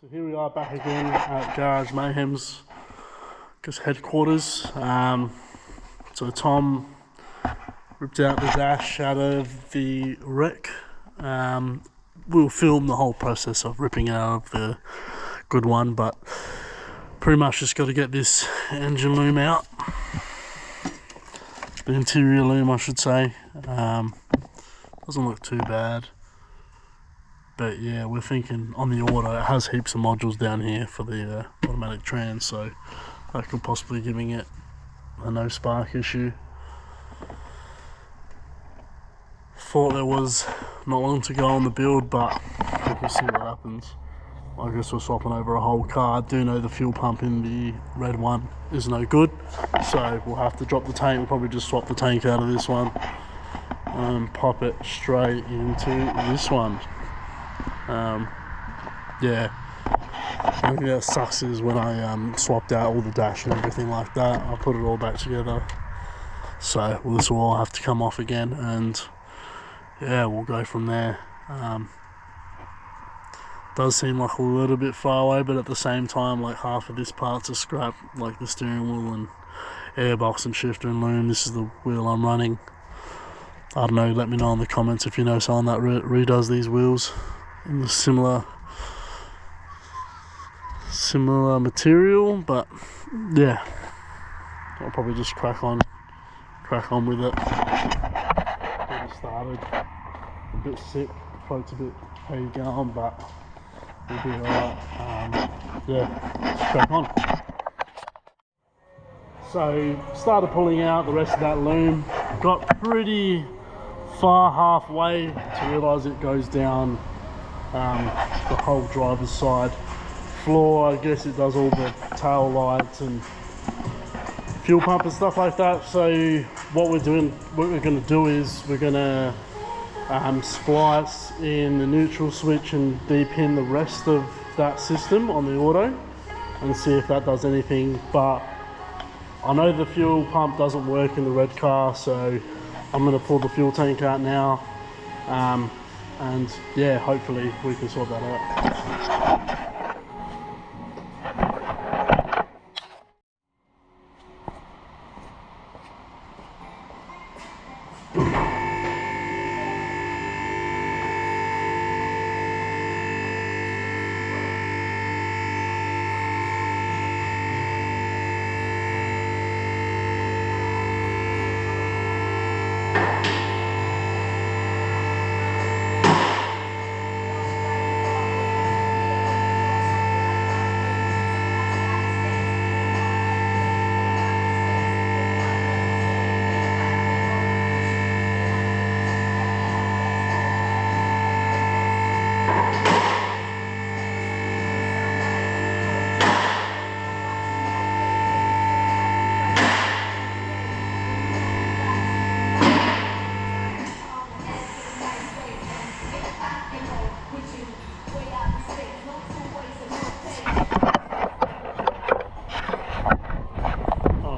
So here we are back again at Garage Mayhem's headquarters. So Tom ripped out the dash out of the wreck. We'll film the whole process of ripping out of the good one, but pretty much just got to get this engine loom out. The interior loom, I should say. Doesn't look too bad. But yeah, we're thinking on the auto, it has heaps of modules down here for the automatic trans, so that could possibly giving it a no spark issue. Thought there was not long to go on the build, but we'll see what happens. I guess we're swapping over a whole car. I do know the fuel pump in the red one is no good, so we'll have to drop the tank. We'll probably just swap the tank out of this one and pop it straight into this one. Yeah, the only thing that sucks is when I swapped out all the dash and everything like that, I put it all back together, so this will all have to come off again, and yeah, we'll go from there. Does seem like a little bit far away, but at the same time, like half of this part's a scrap, like the steering wheel and airbox and shifter and loom. This is the wheel I'm running. I don't know, let me know in the comments if you know someone that redoes these wheels in the similar material, but yeah, I'll probably just crack on with it. Get it started. A bit sick, throat's a bit heavy going, but we'll be alright. Yeah, let's crack on. So started pulling out the rest of that loom. Got pretty far halfway to realise it goes down the whole driver's side floor. I guess it does all the tail lights and fuel pump and stuff like that. So what we're going to do is we're going to splice in the neutral switch and de-pin the rest of that system on the auto and see if that does anything. But I know the fuel pump doesn't work in the red car, so I'm going to pull the fuel tank out now, and yeah, hopefully we can sort that out.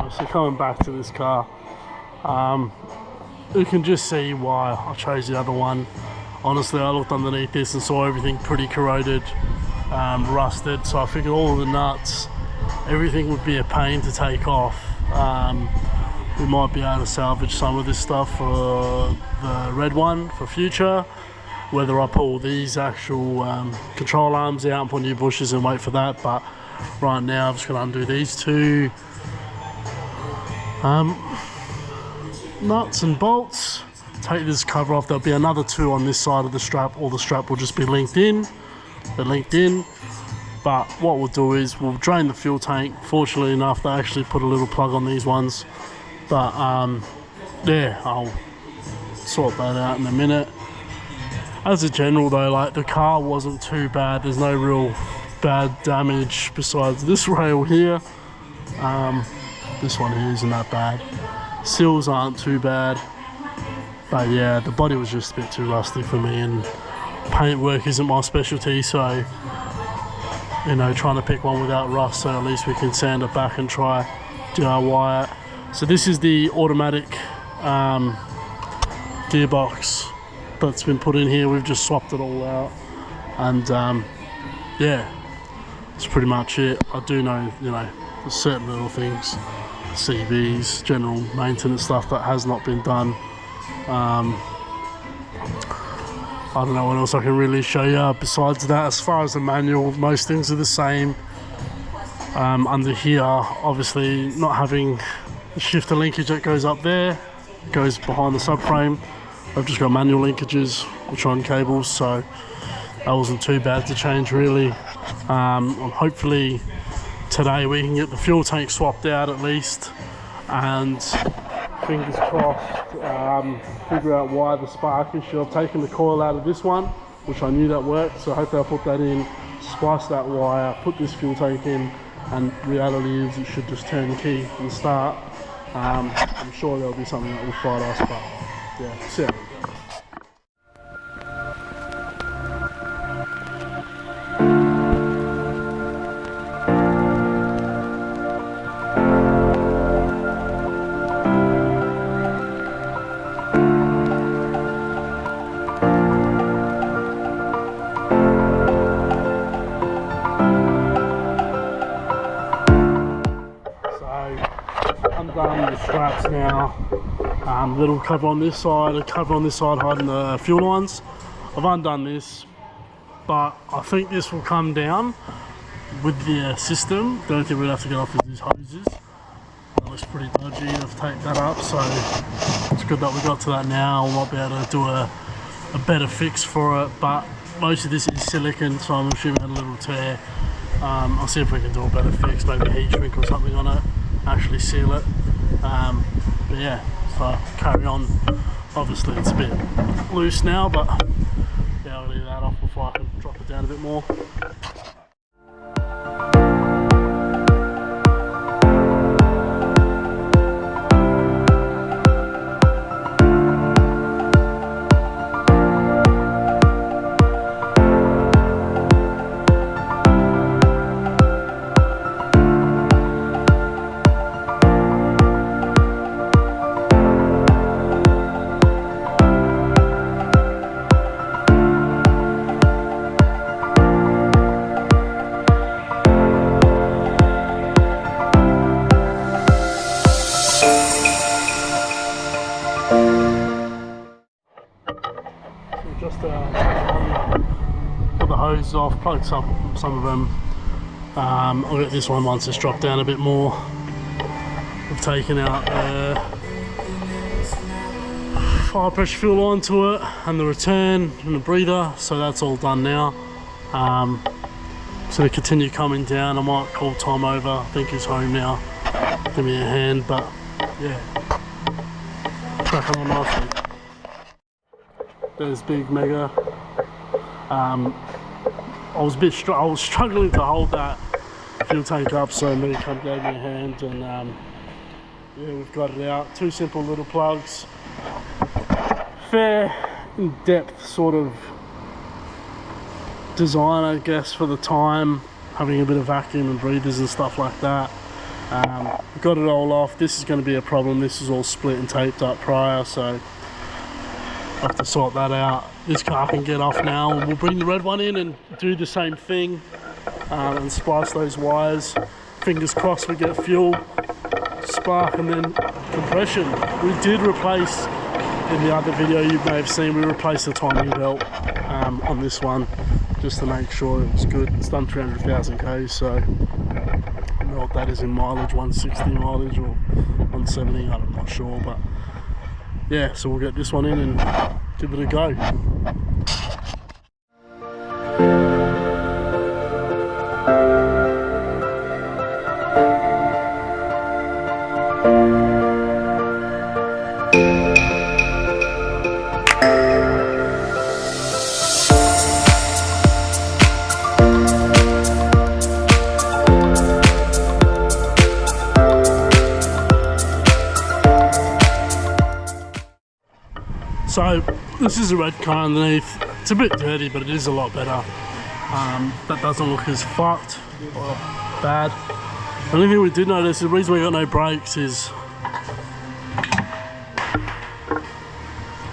So coming back to this car, you can just see why I chose the other one. Honestly, I looked underneath this and saw everything pretty corroded, rusted, so I figured all of the nuts, everything would be a pain to take off. We might be able to salvage some of this stuff for the red one for future, whether I pull these actual control arms out and put new bushes and wait for that. But right now I'm just going to undo these two nuts and bolts, take this cover off. There'll be another two on this side of the strap, or the strap will just be linked in. They're linked in. But what we'll do is we'll drain the fuel tank. Fortunately enough, they actually put a little plug on these ones, but yeah, I'll sort that out in a minute. As a general though, like, the car wasn't too bad. There's no real bad damage besides this rail here. This one here isn't that bad. Seals aren't too bad, but yeah, the body was just a bit too rusty for me, and paint work isn't my specialty, so you know, trying to pick one without rust, so at least we can sand it back and try DIY it. So this is the automatic gearbox that's been put in here. We've just swapped it all out, and yeah, that's pretty much it. I do know, you know, there's certain little things, CVs, general maintenance stuff that has not been done. I don't know what else I can really show you besides that. As far as the manual, most things are the same. Under here, obviously not having the shifter linkage that goes up there, goes behind the subframe. I've just got manual linkages, which are on cables, so that wasn't too bad to change really. Hopefully today we can get the fuel tank swapped out at least, and fingers crossed, figure out why the spark issue. I've taken the coil out of this one, which I knew that worked, so hopefully I'll put that in, splice that wire, put this fuel tank in, and reality is it should just turn key and start. I'm sure there'll be something that will fight us, but yeah, see how it goes. Undone the straps now. Little cover on this side, a cover on this side hiding the fuel lines. I've undone this, but I think this will come down with the system. The only thing we'll have to get off is these hoses. That looks pretty dodgy. I've taped that up, so it's good that we got to that now. We might be able to do a better fix for it, but most of this is silicone, so I'm assuming it had a little tear. I'll see if we can do a better fix, maybe a heat shrink or something on it, actually seal it. But yeah, so carry on. Obviously it's a bit loose now, but yeah, I'll leave that off before I can drop it down a bit more. Just put the hose off, plug some of them. I'll get this one once it's dropped down a bit more. We've taken out the fire pressure fuel line to it, and the return and the breather, so that's all done now. So they continue coming down. I might call Tom over, I think he's home now, give me a hand, but yeah, cracking on nicely. There's Big Mega. I was struggling to hold that fuel tank up, so Mega gave me a hand, and yeah, we've got it out. Two simple little plugs. Fair in-depth sort of design, I guess, for the time, having a bit of vacuum and breathers and stuff like that. Got it all off. This is going to be a problem. This is all split and taped up prior, so I have to sort that out. This car can get off now. We'll bring the red one in and do the same thing, and splice those wires. Fingers crossed we get fuel, spark, and then compression. We did replace, in the other video you may have seen, we replaced the timing belt on this one just to make sure it was good. It's done 300,000 k's, so I don't know what that is in mileage, 160 mileage or 170, I'm not sure, but yeah, so we'll get this one in and give it a go. So this is a red car underneath. It's a bit dirty, but it is a lot better. That doesn't look as fucked or bad. The only thing we did notice, the reason we got no brakes is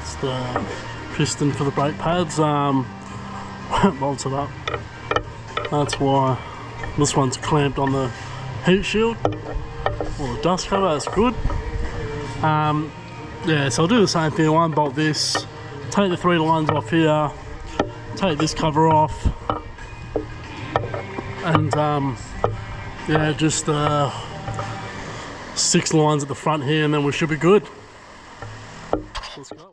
it's the piston for the brake pads bolted up. That's why. This one's clamped on the heat shield or the dust cover. That's good. Yeah, so I'll do the same thing. I'll unbolt this, take the 3 lines off here, take this cover off, and yeah, just 6 lines at the front here, and then we should be good. Let's go.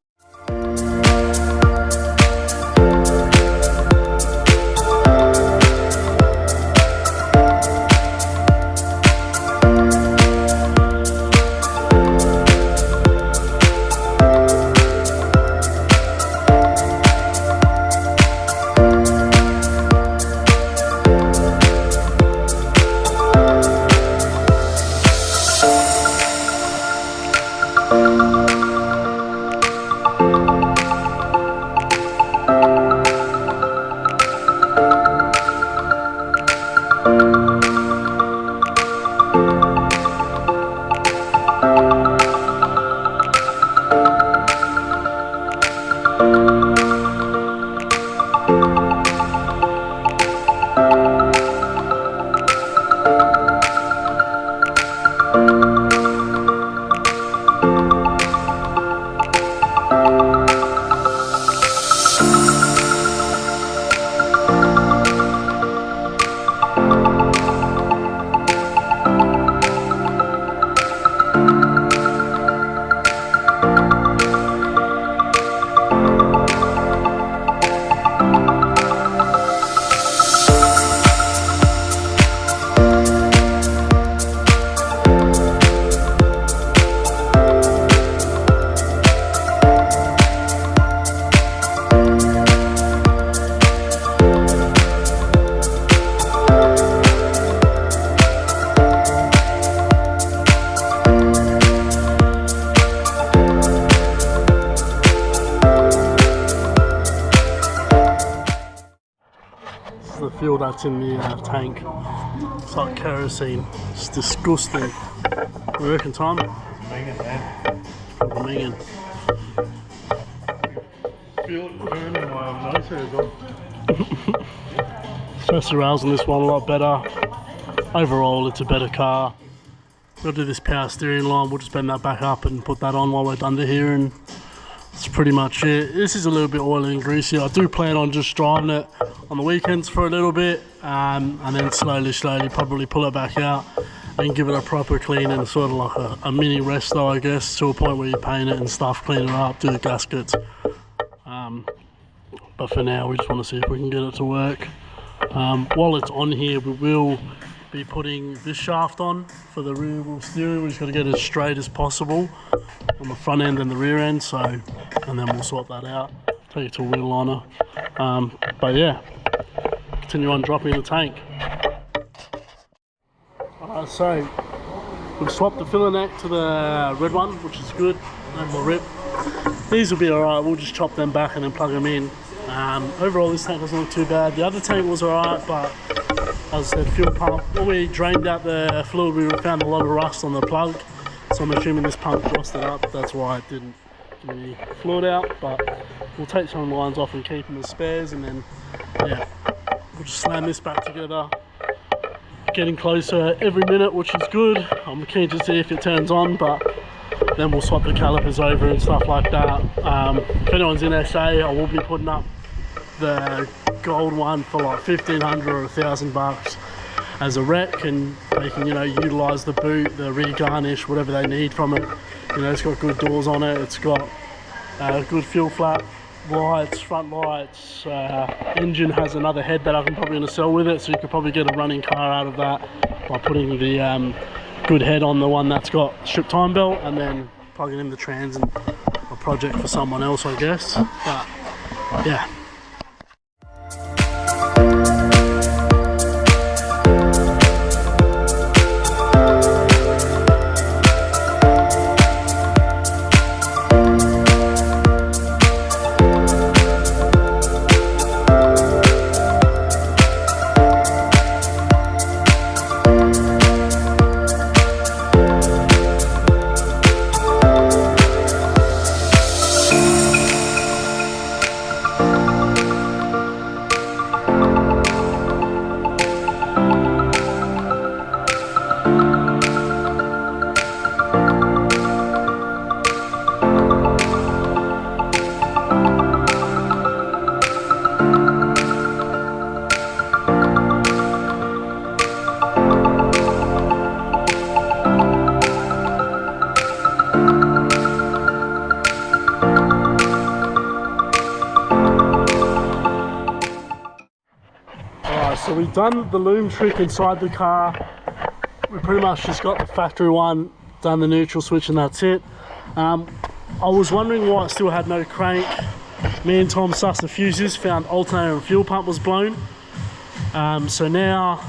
The fuel that's in the tank. It's like kerosene. It's disgusting. What do you reckon, Tom? Minging, man. Probably minging. Feel it burning my nose hairs off. Stress rails on this one a lot better. Overall, it's a better car. We'll do this power steering line. We'll just bend that back up and put that on while we're under here, and that's pretty much it. This is a little bit oily and greasy. I do plan on just driving it on the weekends for a little bit, and then slowly probably pull it back out and give it a proper clean, and sort of like a mini resto, I guess, to a point where you paint it and stuff, clean it up, do the gaskets. But for now, we just want to see if we can get it to work. While it's on here, we will be putting this shaft on for the rear wheel steering. We just got to get it as straight as possible on the front end and the rear end, so, and then we'll sort that out, take it to a wheel liner. But yeah, continue on dropping the tank. So we've swapped the filler neck to the red one, which is good, no more rip. These will be alright, we'll just chop them back and then plug them in. Overall, this tank doesn't look too bad. The other tank was alright, but as I said, fuel pump, when we drained out the fluid, we found a lot of rust on the plug, so I'm assuming this pump rusted up. That's why it didn't give any fluid out, but we'll take some lines off and keep them as spares, and then yeah, we'll just slam this back together. Getting closer every minute, which is good. I'm keen to see if it turns on, but then we'll swap the calipers over and stuff like that. If anyone's in SA, I will be putting up the gold one for like 1,500 or 1,000 bucks as a rec, and they can, you know, utilize the boot, the rear garnish, whatever they need from it. You know, it's got good doors on it, it's got good fuel flap lights, front lights. Engine has another head that I'm probably going to sell with it, so you could probably get a running car out of that by putting the good head on the one that's got strip time belt, and then plugging in the trans and a project for someone else, I guess. But yeah. we've done the loom trick inside the car. We pretty much just got the factory one, done the neutral switch, and that's it. I was wondering why it still had no crank. Me and Tom sussed the fuses, found alternator and fuel pump was blown. So now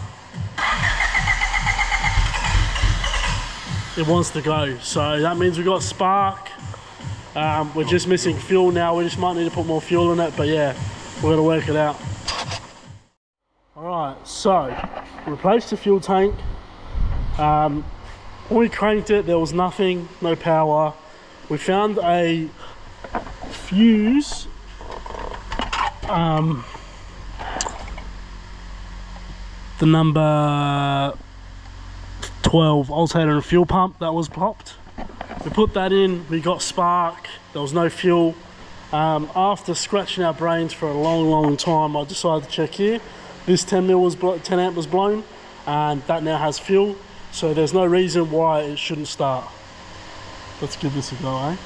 it wants to go. So that means we got spark. We're just missing fuel now. We just might need to put more fuel in it, but yeah, we're gonna work it out. All right, so replaced the fuel tank. When we cranked it, there was nothing, no power. We found a fuse, the number 12 alternator and fuel pump that was popped. We put that in, we got spark, there was no fuel. After scratching our brains for a long time, I decided to check here. This 10 amp was blown, and that now has fuel. So there's no reason why it shouldn't start. Let's give this a go, eh?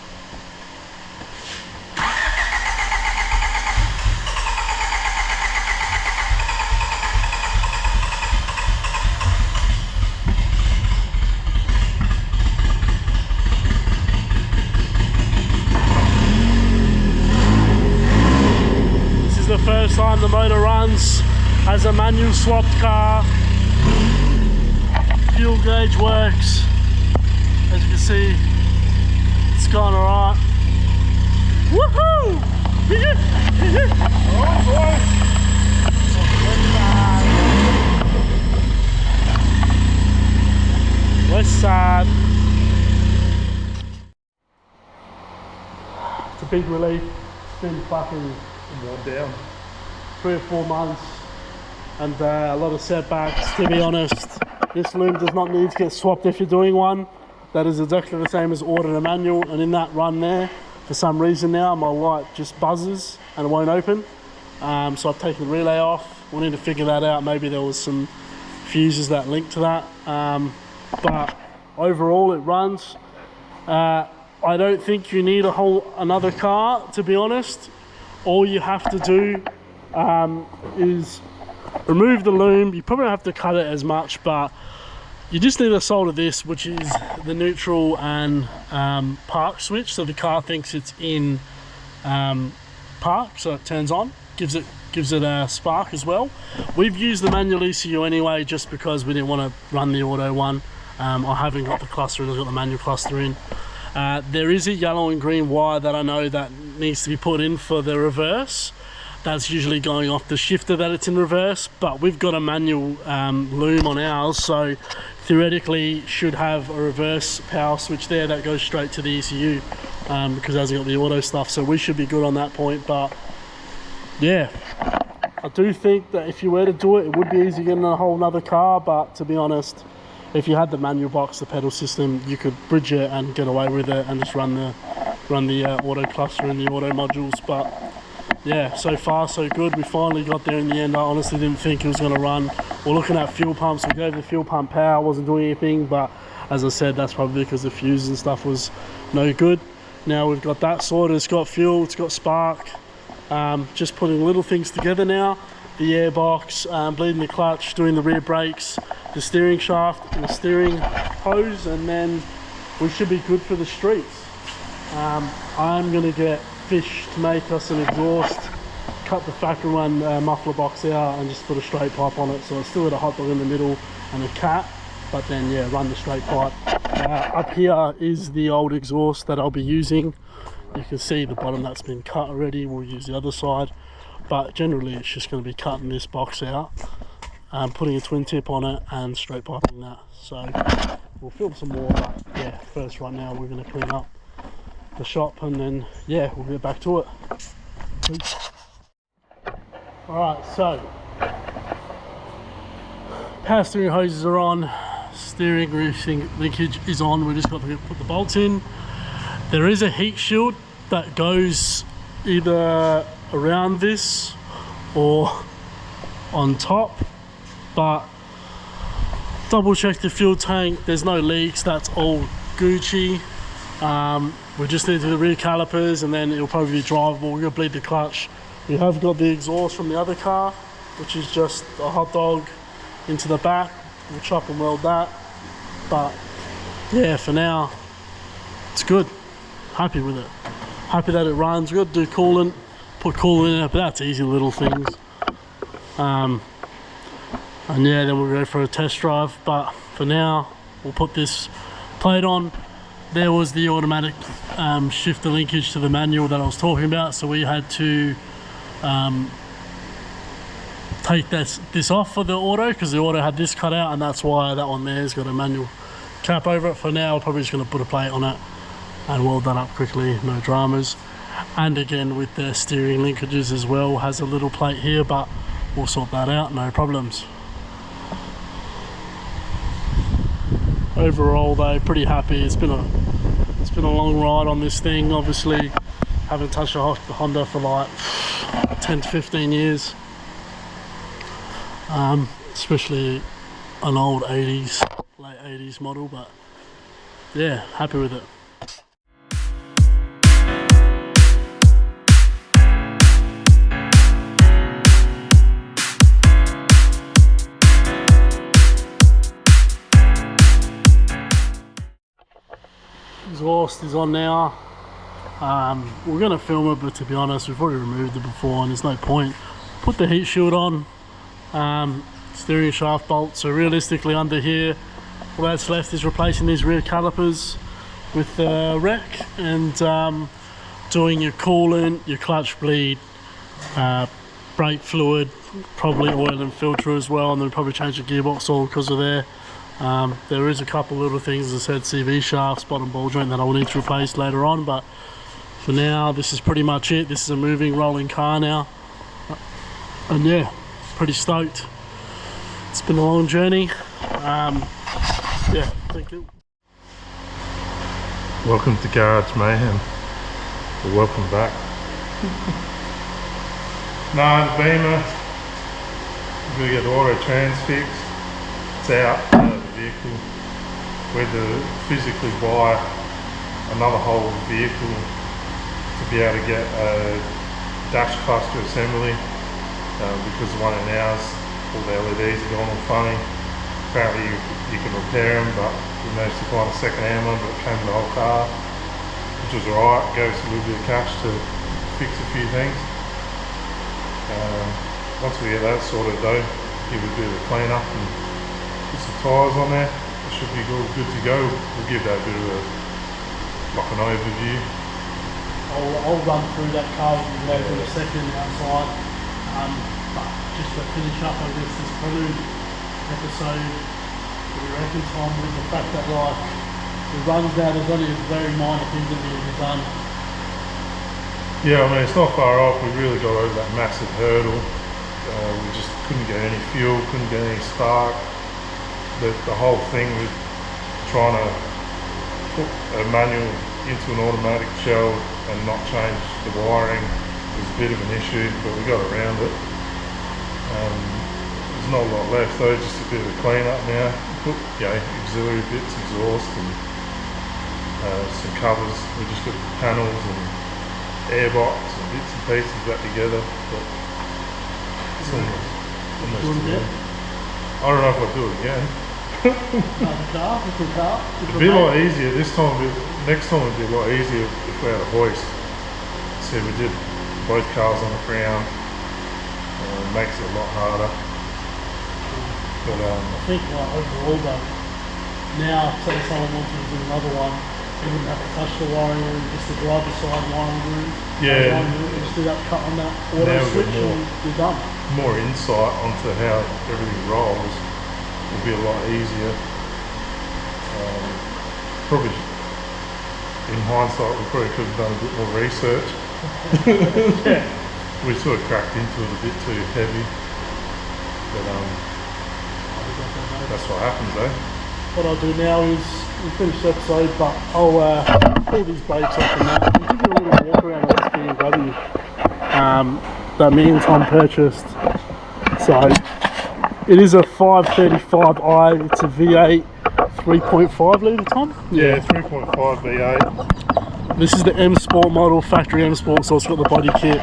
This is the first time the motor runs as a manual swapped car. Fuel gauge works. As you can see, it's gone alright. Woohoo! Oh boy! West side. It's a big relief. It's been fucking Worn down. 3 or 4 months and a lot of setbacks, to be honest. This loom does not need to get swapped if you're doing one. That is exactly the same as ordering a manual, and in that run there, for some reason now, my light just buzzes and it won't open. So I've taken the relay off. We'll need to figure that out. Maybe there was some fuses that link to that. But overall it runs. I don't think you need another car, to be honest. All you have to do is remove the loom. You probably don't have to cut it as much, but you just need to solder this, which is the neutral and park switch, so the car thinks it's in park, so it turns on, gives it a spark as well. We've used the manual ECU anyway, just because we didn't want to run the auto one. I haven't got the cluster in, I've got the manual cluster in. There is a yellow and green wire that I know that needs to be put in for the reverse. That's usually going off the shifter that it's in reverse, but we've got a manual loom on ours, so theoretically should have a reverse power switch there that goes straight to the ECU, because it hasn't got the auto stuff, so we should be good on that point. But yeah, I do think that if you were to do it, it would be easy getting a whole nother car, but to be honest, if you had the manual box, the pedal system, you could bridge it and get away with it and just run the auto cluster and the auto modules. But yeah, so far so good. We finally got there in the end. I honestly didn't think it was going to run. We're looking at fuel pumps. We gave the fuel pump power, wasn't doing anything, but as I said, that's probably because the fuse and stuff was no good. Now we've got that sorted. It's got fuel, it's got spark. Just putting little things together now. The airbox, bleeding the clutch, doing the rear brakes, the steering shaft and the steering hose, and then we should be good for the streets. I'm going to get Fish to make us an exhaust, cut the factory one muffler box out and just put a straight pipe on it, so it's still got a hot dog in the middle and a cat, but then yeah, run the straight pipe. Up here is the old exhaust that I'll be using. You can see the bottom that's been cut already. We'll use the other side, but generally it's just going to be cutting this box out, putting a twin tip on it and straight piping that. So we'll fill some more, but yeah, first right now we're going to clean up the shop and then yeah, we'll get back to it. Alright, so power steering hoses are on, steering greasing linkage is on. We just got to put the bolts in. There is a heat shield that goes either around this or on top, but double check the fuel tank, there's no leaks, that's all Gucci. We just need to do the rear calipers and then it'll probably be drivable. We're going to bleed the clutch. We have got the exhaust from the other car which is just a hot dog into the back. We'll chop and weld that, but yeah, for now it's good. Happy with it. Happy that it runs. We've got to do coolant, put coolant in it, but that's easy little things. And yeah, then we'll go for a test drive, but for now we'll put this plate on. There was the automatic shifter linkage to the manual that I was talking about, so we had to take this off for the auto, because the auto had this cut out, and that's why that one there's got a manual cap over it. For now, we're probably just going to put a plate on it and weld that up quickly, no dramas. And again, with the steering linkages as well, has a little plate here, but we'll sort that out, no problems. Overall though, pretty happy. It's been a long ride on this thing. Obviously haven't touched a Honda for like 10 to 15 years, especially an old 80s, late 80s model, but yeah, happy with it. Exhaust is on now. We're going to film it, but to be honest, we've already removed it before and there's no point. Put the heat shield on, steering shaft bolt. So realistically under here, all that's left is replacing these rear calipers with the wreck and doing your coolant, your clutch bleed, brake fluid, probably oil and filter as well, and then probably change the gearbox oil because of there. There is a couple little things, as I said, CV shafts, bottom ball joint that I will need to replace later on, but for now this is pretty much it. This is a moving, rolling car now, and yeah, pretty stoked. It's been a long journey. Yeah, thank you. Welcome to Garage Mayhem. Or welcome back. No, the Beamer, we're going to get the auto trans fixed. It's out of the vehicle. We had to physically buy another whole vehicle to be able to get a dash cluster assembly, because the one in ours, all the LEDs are gone all funny. Apparently you can repair them, but we managed to find a second-hand one, but it came with the whole car, which was alright. Gave us a little bit of cash to fix a few things. Once we get that sorted though, give it a bit of a clean up and put some tyres on there. It should be good to go. We'll give that a bit of like an overview. I'll run through that car with you guys in a second outside. But just to finish up, I guess, this Prelude episode, what do you reckon, Tom, with the fact that like the runs now, there's only a very minor things that need to be done. Yeah, I mean, it's not far off. We really got over that massive hurdle. We just couldn't get any fuel, couldn't get any spark. The whole thing with trying to put a manual into an automatic shell and not change the wiring was a bit of an issue, but we got around it. There's not a lot left though, just a bit of a clean up now. Put auxiliary bits, exhaust and some covers. We just got the panels and airbox and bits and pieces back together, but it's almost there. I don't know if I'll do it again. It'd be a lot easier this time. Next time it'd be a lot easier if we had a hoist. See, we did both cars on the ground. Makes it a lot harder. But I think like overall though, now say someone wants to do another one, you wouldn't have to touch the wiring room, just the driver's side wiring room. yeah, Just do that cut on that auto switch and you're done. more insight onto how everything rolls will be a lot easier. Probably in hindsight we probably could have done a bit more research. Yeah. We sort of cracked into it a bit too heavy, but that's what happens, eh? What I'll do now is we'll finish the episode, but I'll pull these brakes off and that. We'll give you a little walk around on this BMW that me and Tom purchased. So it is a 535i, it's a V8 3.5 litre, Tom? Yeah, 3.5 V8. This is the M Sport model, factory M Sport, so it's got the body kit.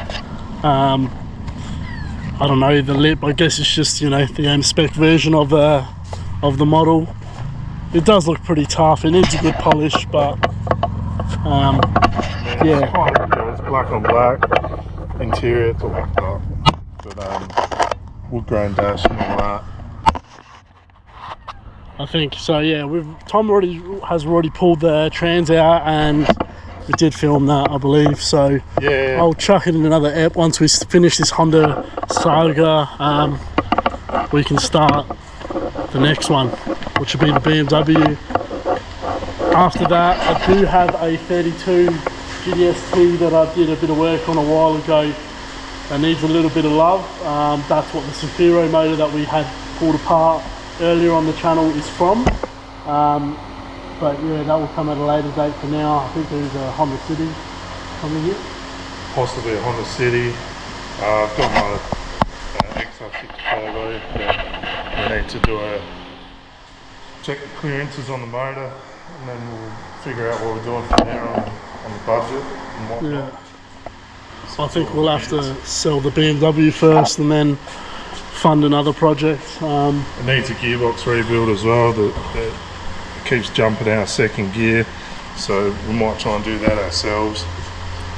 I don't know, the lip, I guess it's just, you know, the spec version of the model. It does look pretty tough. It needs a good polish, but yeah. It's black on black. Interior, it's all blacked up. But wood grain dash and all that. I think so. Yeah, Tom has already pulled the trans out, and we did film that, I believe. So yeah, I'll chuck it in another ep once we finish this Honda saga. We can start the next one, which will be the BMW. After that, I do have a 32 GDST that I did a bit of work on a while ago. That needs a little bit of love. That's what the Safiro motor that we had pulled apart earlier on the channel is from. But yeah, that will come at a later date. For now, I think there's a Honda City coming in. Possibly a Honda City. I've got my XR6 Turbo. We need to do check the clearances on the motor, and then we'll figure out what we're doing from there on the budget and whatnot. Yeah. So I think we'll have to sell the BMW first and then fund another project. It needs a gearbox rebuild as well. That keeps jumping out of second gear, so we might try and do that ourselves.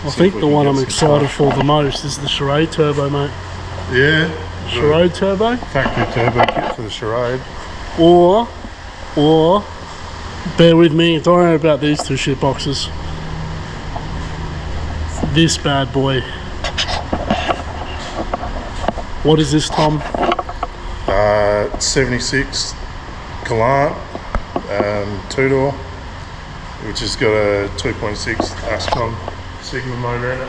I think the one I'm excited for the most is the Charade Turbo, mate. Yeah. Charade Turbo? Factory turbo kit for the Charade. Or, bear with me, don't worry about these two shit boxes. This bad boy. What is this, Tom? 76 Galant, 2-door, which has got a 2.6 Ascom Sigma motor in it.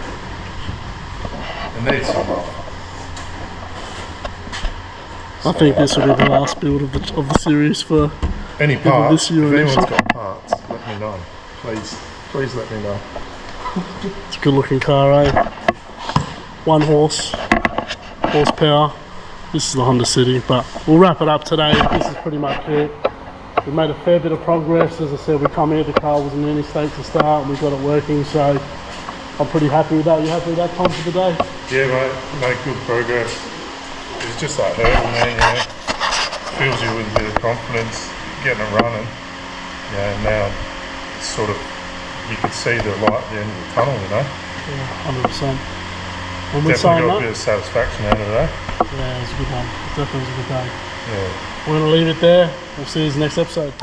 It needs some love. I think this will be the last build of the series for any parts. this year. If anyone's got parts, let me know. Please let me know. It's a good looking car, eh? 1 horsepower. This is the Honda City, but we'll wrap it up today. This is pretty much it. We made a fair bit of progress. As I said, we come here, the car was in any state to start, and we got it working, so I'm pretty happy with that. You happy with that, Tom, for the day? Yeah, mate, made good progress. It's just that hurdle, man, you know. Fills you with a bit of confidence, getting it running. Yeah, now it's sort of, you can see the light at the end of the tunnel, you know. Yeah, 100%. And definitely got a bit of satisfaction out of that. Yeah, it was a good one. It definitely was a good day. Yeah. We're going to leave it there. We'll see you in the next episode.